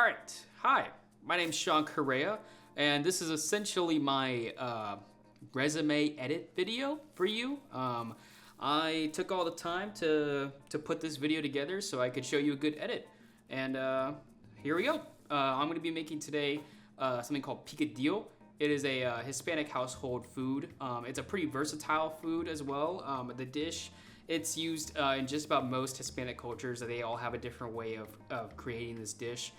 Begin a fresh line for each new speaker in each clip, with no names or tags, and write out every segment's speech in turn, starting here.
Alright, hi, my name's Sean Correa, and this is essentially my resume edit video for you. I took all the time to put this video together so I could show you a good edit, and here we go. I'm going to be making today something called Picadillo. It is a Hispanic household food. It's a pretty versatile food as well. The dish, it's used in just about most Hispanic cultures. They all have a different way of creating this dish.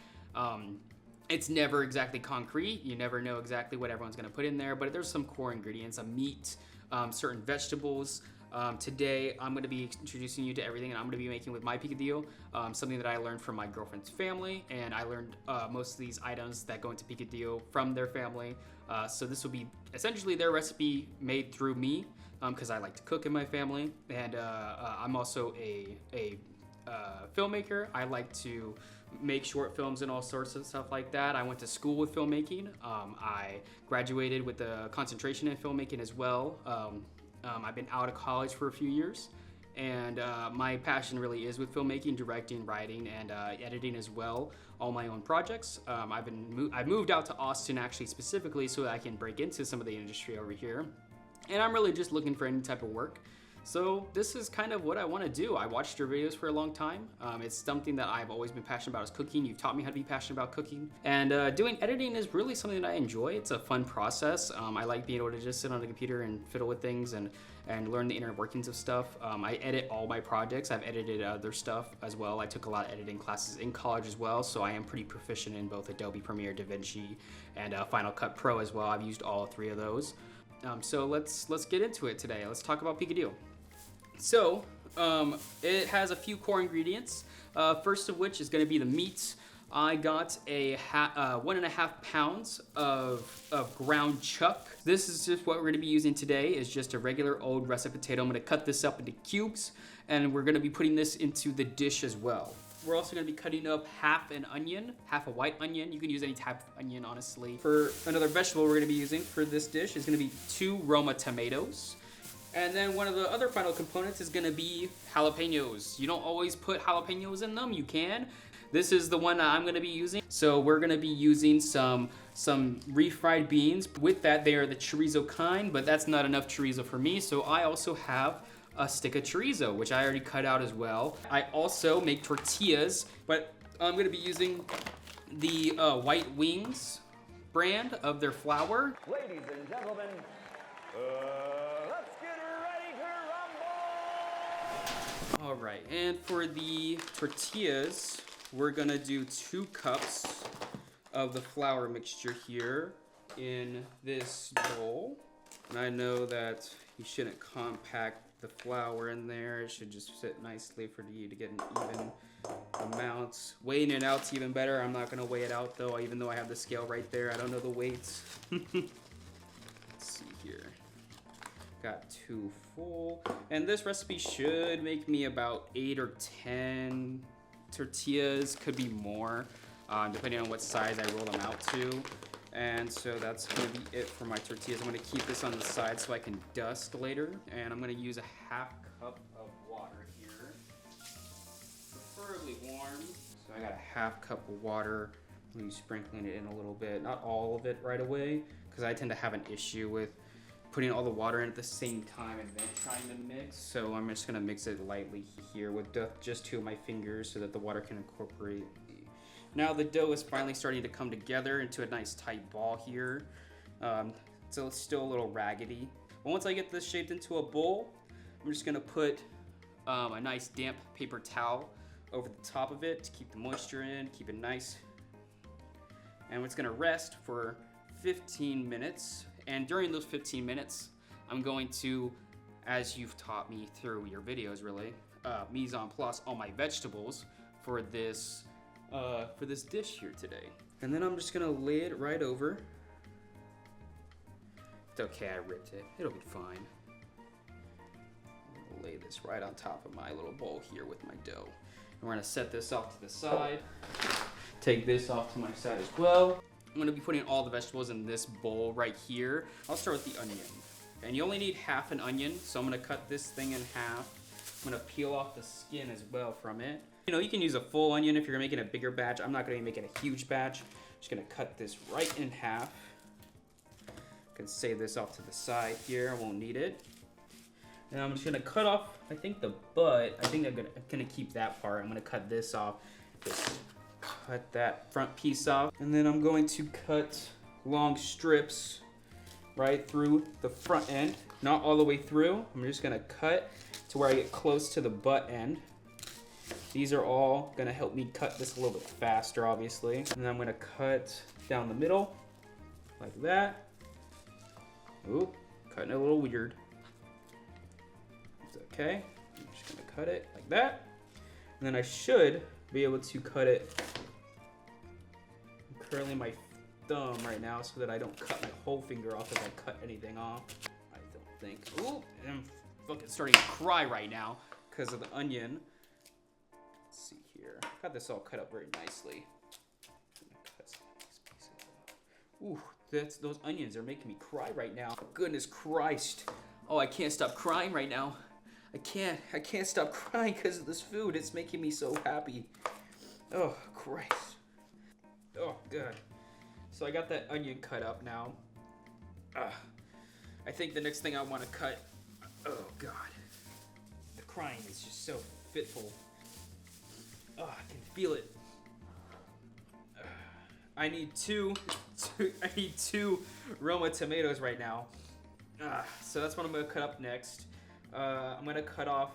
It's never exactly concrete. You never know exactly what everyone's gonna put in there, but there's some core ingredients, a meat, certain vegetables. Today, I'm gonna be introducing you to everything and I'm gonna be making with my picadillo, something that I learned from my girlfriend's family, and I learned most of these items that go into picadillo from their family. So this will be essentially their recipe made through me, because I like to cook in my family, and I'm also a filmmaker. I like to make short films and all sorts of stuff like that. I went to school with filmmaking. I graduated with a concentration in filmmaking as well. I've been out of college for a few years, and my passion really is with filmmaking, directing, writing, and editing as well. All my own projects. I've moved out to Austin actually specifically so that I can break into some of the industry over here, and I'm really just looking for any type of work. So this is kind of what I want to do. I watched your videos for a long time. It's something that I've always been passionate about, is cooking. You've taught me how to be passionate about cooking. And doing editing is really something that I enjoy. It's a fun process. I like being able to just sit on the computer and fiddle with things and learn the inner workings of stuff. I edit all my projects. I've edited other stuff as well. I took a lot of editing classes in college as well, so I am pretty proficient in both Adobe Premiere, DaVinci, and Final Cut Pro as well. I've used all three of those. So let's get into it today. Let's talk about picadillo. So, it has a few core ingredients, first of which is going to be the meat. I got a 1.5 pounds of ground chuck. This is just what we're going to be using today, is just a regular old russet potato. I'm going to cut this up into cubes, and we're going to be putting this into the dish as well. We're also going to be cutting up half an onion, half a white onion. You can use any type of onion, honestly. For another vegetable we're going to be using for this dish is going to be 2 Roma tomatoes. And then one of the other final components is gonna be jalapenos. You don't always put jalapenos in them, you can. This is the one that I'm gonna be using. So we're gonna be using some refried beans. With that, they are the chorizo kind, but that's not enough chorizo for me. So I also have a stick of chorizo, which I already cut out as well. I also make tortillas, but I'm gonna be using the White Wings brand of their flour.
Ladies and gentlemen, let's get ready to rumble!
All right, and for the tortillas, we're gonna do 2 cups of the flour mixture here in this bowl. And I know that you shouldn't compact the flour in there. It should just sit nicely for you to get an even amount. Weighing it out's even better. I'm not gonna weigh it out though, even though I have the scale right there. I don't know the weights. Let's see here. Got 2 full, and this recipe should make me about 8 or 10 tortillas, could be more, depending on what size I roll them out to. And so that's gonna be it for my tortillas. I'm gonna keep this on the side so I can dust later, and I'm gonna use a half cup of water here, preferably warm. So I got a half cup of water. I'm gonna be sprinkling it in a little bit, not all of it right away, because I tend to have an issue with putting all the water in at the same time and then trying to mix. So I'm just gonna mix it lightly here with just 2 of my fingers so that the water can incorporate. Now the dough is finally starting to come together into a nice tight ball here. So it's still a little raggedy. But once I get this shaped into a bowl, I'm just gonna put a nice damp paper towel over the top of it to keep the moisture in, keep it nice. And it's gonna rest for 15 minutes. And during those 15 minutes, I'm going to, as you've taught me through your videos really, mise en place all my vegetables for this dish here today. And then I'm just gonna lay it right over. It's okay, I ripped it. It'll be fine. I'm gonna lay this right on top of my little bowl here with my dough. And we're gonna set this off to the side. Take this off to my side as well. I'm gonna be putting all the vegetables in this bowl right here. I'll start with the onion. And you only need half an onion, so I'm gonna cut this thing in half. I'm gonna peel off the skin as well from it. You know, you can use a full onion if you're making a bigger batch. I'm not gonna be making a huge batch. I'm just gonna cut this right in half. Can save this off to the side here. I won't need it. And I'm just gonna cut off, I think the butt. I think I'm gonna keep that part. I'm gonna cut this off. Just cut that front piece off. And then I'm going to cut long strips right through the front end. Not all the way through. I'm just gonna cut to where I get close to the butt end. These are all gonna help me cut this a little bit faster, obviously. And then I'm gonna cut down the middle, like that. Ooh, cutting it a little weird. It's okay. I'm just gonna cut it like that. And then I should be able to cut it. I'm curling my thumb right now so that I don't cut my whole finger off if I cut anything off. I don't think. Ooh, and I'm fucking starting to cry right now because of the onion. Let's see here. Got this all cut up very nicely. Cut some of these pieces off. Ooh, those onions are making me cry right now. Goodness Christ. Oh, I can't stop crying right now. I can't stop crying because of this food. It's making me so happy. Oh, Christ. Oh, God. So I got that onion cut up now. I think the next thing I want to cut, oh God. The crying is just so fitful. Oh, I can feel it. I need two Roma tomatoes right now. So that's what I'm gonna cut up next. I'm gonna cut off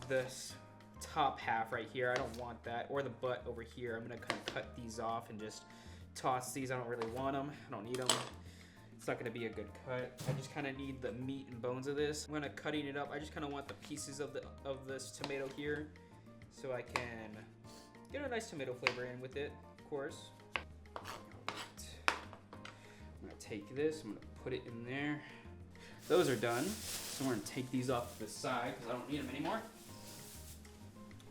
this top half right here. I don't want that, or the butt over here. I'm gonna kind of cut these off and just toss these. I don't really want them. I don't need them. It's not gonna be a good cut. I just kind of need the meat and bones of this. I'm gonna cutting it up. I just kind of want the pieces of this tomato here, so I can get a nice tomato flavor in with it, of course. All right. I'm gonna take this. I'm gonna put it in there. Those are done. So I'm gonna take these off to the side because I don't need them anymore.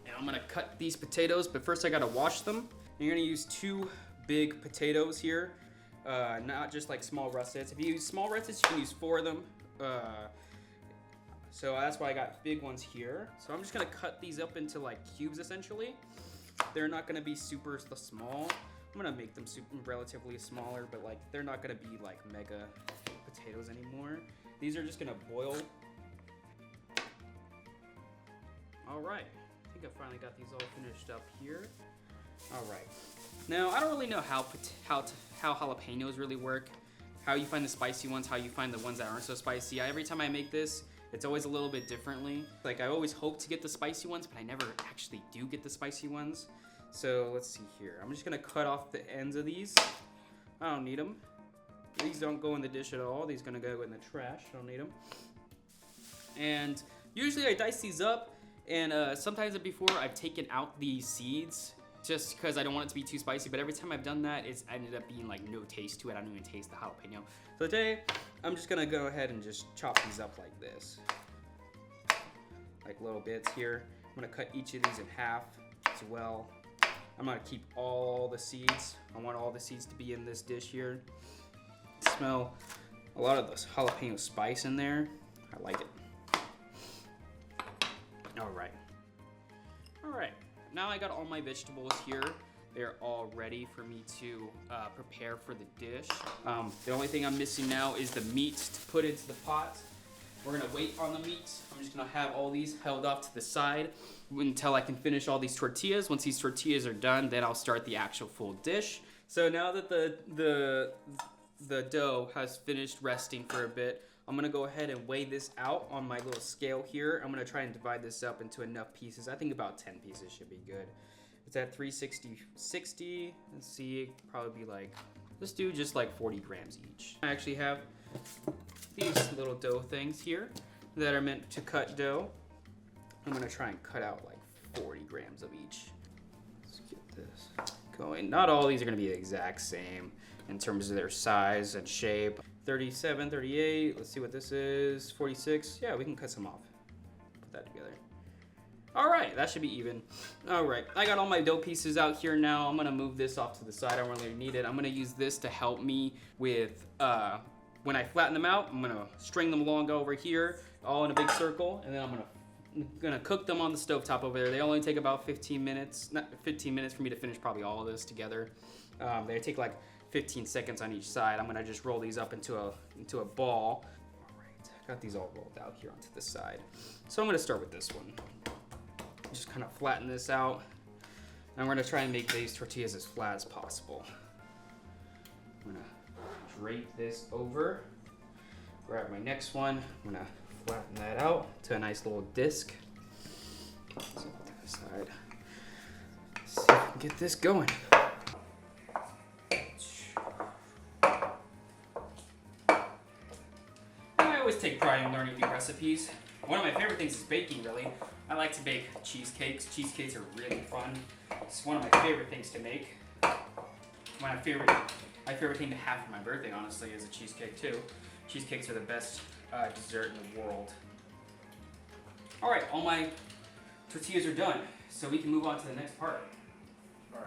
And I'm gonna cut these potatoes, but first I gotta wash them. And you're gonna use 2 big potatoes here, not just like small russets. If you use small russets, you can use 4 of them. So that's why I got big ones here. So I'm just gonna cut these up into like cubes essentially. They're not gonna be super small. I'm gonna make them relatively smaller, but like they're not gonna be like mega potatoes anymore. These are just gonna boil. All right, I think I finally got these all finished up here. All right, now I don't really know how jalapenos really work, how you find the spicy ones, how you find the ones that aren't so spicy. Every time I make this, it's always a little bit differently. Like I always hope to get the spicy ones, but I never actually do get the spicy ones. So let's see here. I'm just gonna cut off the ends of these. I don't need them. These don't go in the dish at all. These are gonna go in the trash. I don't need them. And usually I dice these up, and sometimes before I've taken out the seeds just because I don't want it to be too spicy, but every time I've done that, it's ended up being like no taste to it. I don't even taste the jalapeno. So today, I'm just gonna go ahead and just chop these up like this. Like little bits here. I'm gonna cut each of these in half as well. I'm gonna keep all the seeds. I want all the seeds to be in this dish here. Smell a lot of this jalapeno spice in there. I like it. All right. Now I got all my vegetables here. They're all ready for me to prepare for the dish. The only thing I'm missing now is the meat to put into the pot. We're gonna wait on the meat. I'm just gonna have all these held off to the side until I can finish all these tortillas. Once these tortillas are done, then I'll start the actual full dish. So now that the dough has finished resting for a bit, I'm gonna go ahead and weigh this out on my little scale here. I'm gonna try and divide this up into enough pieces. I think about 10 pieces should be good. It's at 360. Let's see, probably be like, let's do just like 40 grams each. I actually have these little dough things here that are meant to cut dough. I'm gonna try and cut out like 40 grams of each. Let's get this going. Not all these are gonna be the exact same in terms of their size and shape. 37, 38, let's see what this is, 46. Yeah, we can cut some off. Put that together. All right, that should be even. All right, I got all my dough pieces out here now. I'm gonna move this off to the side. I don't really need it. I'm gonna use this to help me with, when I flatten them out, I'm gonna string them along over here, all in a big circle, and then I'm gonna gonna cook them on the stovetop over there. They only take about 15 minutes, not 15 minutes for me to finish probably all of this together. They take like 15 seconds on each side. I'm gonna just roll these up into a ball. All right, got these all rolled out here onto the side. So I'm gonna start with this one. Just kind of flatten this out. And we're gonna try and make these tortillas as flat as possible. I'm gonna drape this over. Grab my next one. I'm gonna flatten that out to a nice little disc. So put that aside. Let's see if I can get this going. I always take pride in learning new recipes. One of my favorite things is baking, really. I like to bake cheesecakes. Cheesecakes are really fun. It's one of my favorite things to make. My favorite thing to have for my birthday, honestly, is a cheesecake too. Cheesecakes are the best dessert in the world. All right, all my tortillas are done, so we can move on to the next part.
All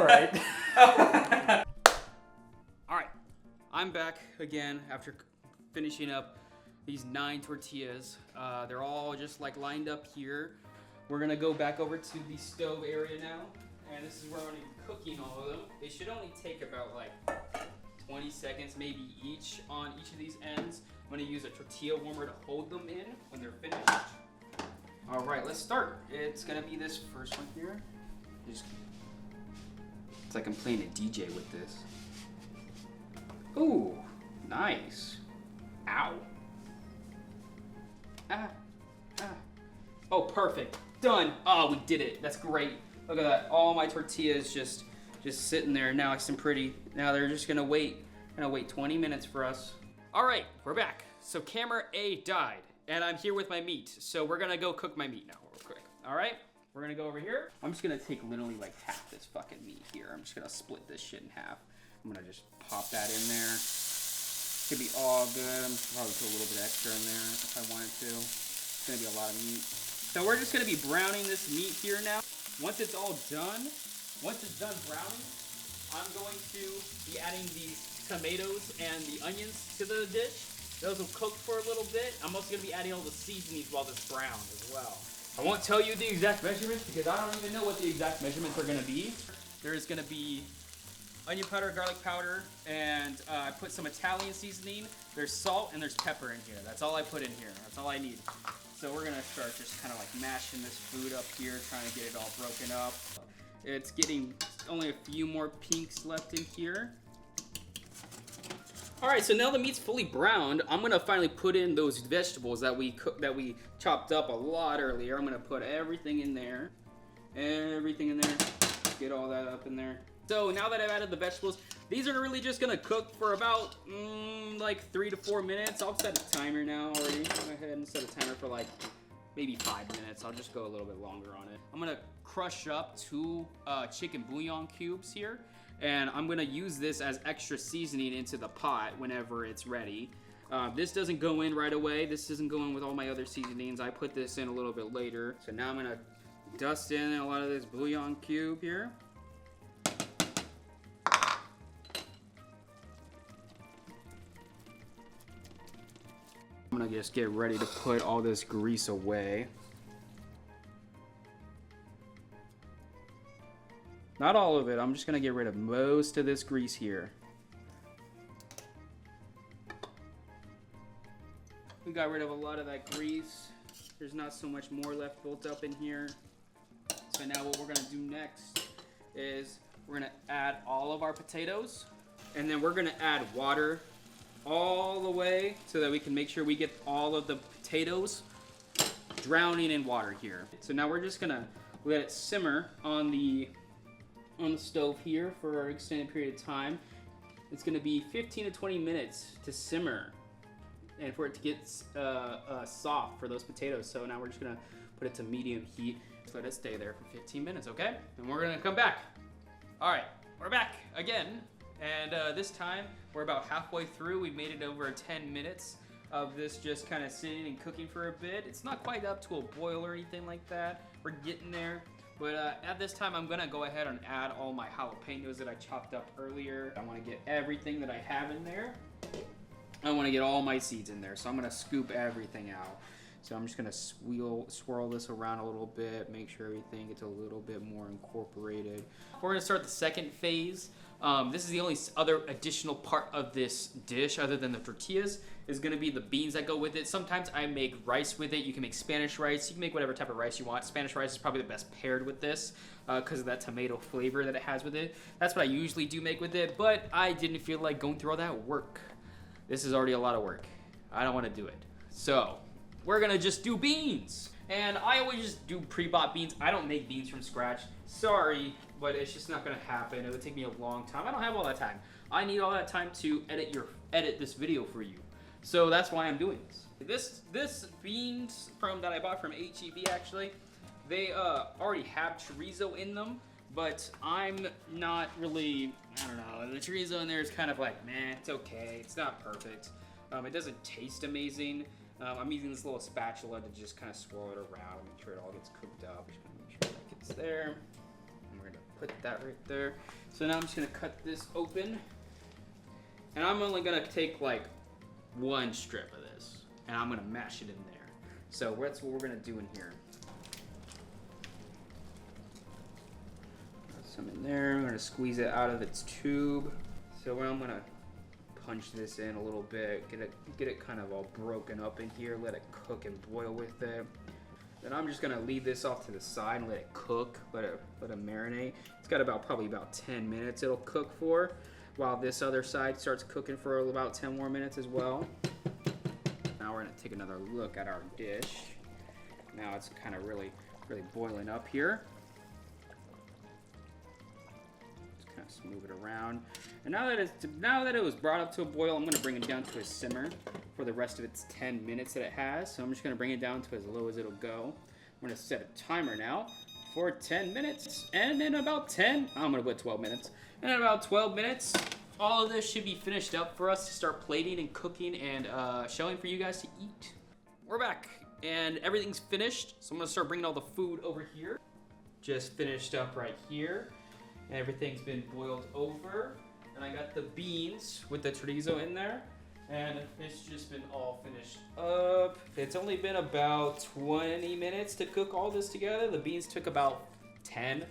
right.
All right, I'm back again after finishing up these 9 tortillas. They're all just like lined up here. We're gonna go back over to the stove area now, and this is where I'm gonna be cooking all of them. They should only take about like 20 seconds maybe each on each of these ends. I'm gonna use a tortilla warmer to hold them in when they're finished. All right, let's start. It's gonna be this first one here. It's like I'm playing a DJ with this. Ooh, nice. Ow. Ah, ah. Oh, perfect. Done. Oh, we did it. That's great. Look at that. All my tortillas just sitting there nice and pretty. Now they're just gonna wait. Gonna wait 20 minutes for us. All right, we're back. So camera A died, and I'm here with my meat. So we're gonna go cook my meat now real quick. All right, we're gonna go over here. I'm just gonna take literally like half this fucking meat here. I'm just gonna split this shit in half. I'm gonna just pop that in there. Should be all good. I'm probably put a little bit extra in there if I wanted to. It's gonna be a lot of meat. So we're just gonna be browning this meat here now. Once it's all done, once it's done browning, I'm going to be adding these tomatoes and the onions to the dish. Those will cook for a little bit. I'm also gonna be adding all the seasonings while this browns as well. I won't tell you the exact measurements because I don't even know what the exact measurements are gonna be. There's gonna be onion powder, garlic powder, and I put some Italian seasoning. There's salt and there's pepper in here. That's all I put in here. That's all I need. So we're gonna start just kind of like mashing this food up here, trying to get it all broken up. It's getting only a few more pinks left in here. All right, so now the meat's fully browned. I'm gonna finally put in those vegetables that we chopped up a lot earlier. I'm gonna put everything in there. Everything in there. Get all that up in there. So now that I've added the vegetables, these are really just gonna cook for about like 3 to 4 minutes. I'll set a timer now already. Go ahead and set a timer for like maybe 5 minutes. I'll just go a little bit longer on it. I'm gonna crush up 2 chicken bouillon cubes here, and I'm gonna use this as extra seasoning into the pot whenever it's ready. This doesn't go in right away. This doesn't go in with all my other seasonings. I put this in a little bit later. So now I'm gonna dust in a lot of this bouillon cube here. I'm gonna just get ready to put all this grease away. Not all of it, I'm just gonna get rid of most of this grease here. We got rid of a lot of that grease. There's not so much more left built up in here. So now what we're gonna do next is we're gonna add all of our potatoes, and then we're gonna add water all the way so that we can make sure we get all of the potatoes drowning in water here. So now we're just gonna let it simmer on the stove here for an extended period of time. It's gonna be 15 to 20 minutes to simmer and for it to get soft for those potatoes. So now we're just gonna put it to medium heat. Just let it stay there for 15 minutes, okay? And we're gonna come back. All right, we're back again. And this time, we're about halfway through. We've made it over 10 minutes of this just kind of sitting and cooking for a bit. It's not quite up to a boil or anything like that. We're getting there. But at this time, I'm gonna go ahead and add all my jalapenos that I chopped up earlier. I wanna get everything that I have in there. I want to get all my seeds in there, so I'm going to scoop everything out. So I'm just going to swirl this around a little bit, make sure everything gets a little bit more incorporated. We're going to start the second phase. This is the only other additional part of this dish other than the tortillas is going to be the beans that go with it. Sometimes I make rice with it. You can make Spanish rice. You can make whatever type of rice you want. Spanish rice is probably the best paired with this because of that tomato flavor that it has with it. That's what I usually do make with it, but I didn't feel like going through all that work. This is already a lot of work. I don't want to do it. So we're gonna just do beans. And I always just do pre-bought beans. I don't make beans from scratch. Sorry, but it's just not gonna happen. It would take me a long time. I don't have all that time. I need all that time to edit this video for you. So that's why I'm doing this. This beans that I bought from HEB actually, they already have chorizo in them, but I'm not really, I don't know, the chorizo in there is kind of like, meh, it's okay, it's not perfect. It doesn't taste amazing. I'm using this little spatula to just kind of swirl it around and make sure it all gets cooked up. Just gonna make sure that gets there. And we're gonna put that right there. So now I'm just gonna cut this open. And I'm only gonna take like one strip of this and I'm gonna mash it in there. So that's what we're gonna do in here. Got some in there. I'm gonna squeeze it out of its tube. So I'm gonna punch this in a little bit, get it kind of all broken up in here, let it cook and boil with it. Then I'm just gonna leave this off to the side and let it cook, let it marinate. It's got probably about 10 minutes it'll cook for, while this other side starts cooking for about 10 more minutes as well. Now we're gonna take another look at our dish. Now it's kind of really boiling up here. Move it around, and now that it was brought up to a boil, I'm going to bring it down to a simmer for the rest of its 10 minutes that it has. So I'm just going to bring it down to as low as it'll go. I'm going to set a timer now for 10 minutes, and in about 10, I'm going to put 12 minutes. And in about 12 minutes, all of this should be finished up for us to start plating and cooking and showing for you guys to eat. We're back, and everything's finished. So I'm going to start bringing all the food over here. Just finished up right here. Everything's been boiled over, and I got the beans with the chorizo in there, and it's just been all finished up. It's only been about 20 minutes to cook all this together. The beans took about 10.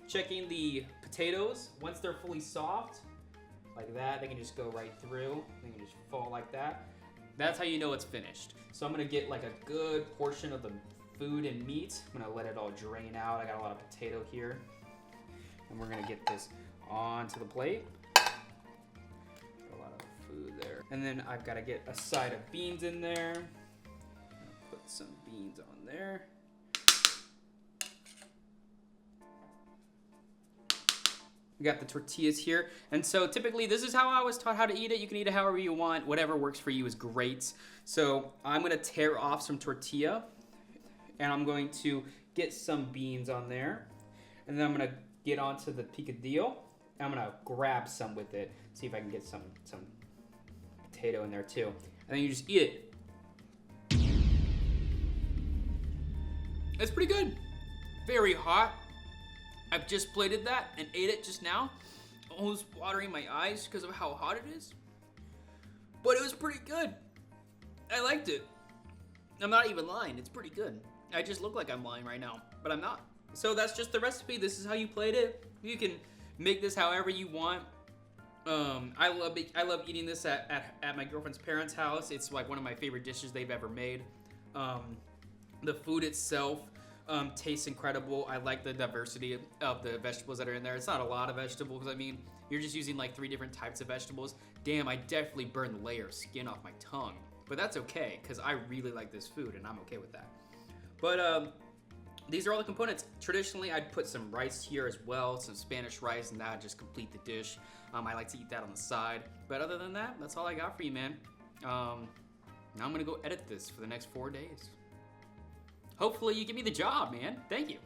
Checking the potatoes, once they're fully soft, like that, they can just go right through. They can just fall like that. That's how you know it's finished. So I'm gonna get like a good portion of the food and meat. I'm gonna let it all drain out. I got a lot of potato here. And we're gonna get this onto the plate. A lot of food there. And then I've gotta get a side of beans in there. Put some beans on there. We got the tortillas here. And so typically this is how I was taught how to eat it. You can eat it however you want. Whatever works for you is great. So I'm gonna tear off some tortilla and I'm going to get some beans on there. And then I'm gonna get onto the picadillo. I'm gonna grab some with it. See if I can get some potato in there too. And then you just eat it. It's pretty good. Very hot. I've just plated that and ate it just now. Almost watering my eyes because of how hot it is. But it was pretty good. I liked it. I'm not even lying. It's pretty good. I just look like I'm lying right now, but I'm not. So that's just the recipe. This is how you plate it. You can make this however you want. I love eating this at my girlfriend's parents' house. It's like one of my favorite dishes they've ever made. The food itself tastes incredible. I like the diversity of the vegetables that are in there. It's not a lot of vegetables. I mean, you're just using like 3 different types of vegetables. Damn, I definitely burned the layer of skin off my tongue. But that's okay, because I really like this food and I'm okay with that. But these are all the components. Traditionally, I'd put some rice here as well, some Spanish rice, and that would just complete the dish. I like to eat that on the side. But other than that, that's all I got for you, man. Now I'm gonna go edit this for the next 4 days. Hopefully you give me the job, man. Thank you.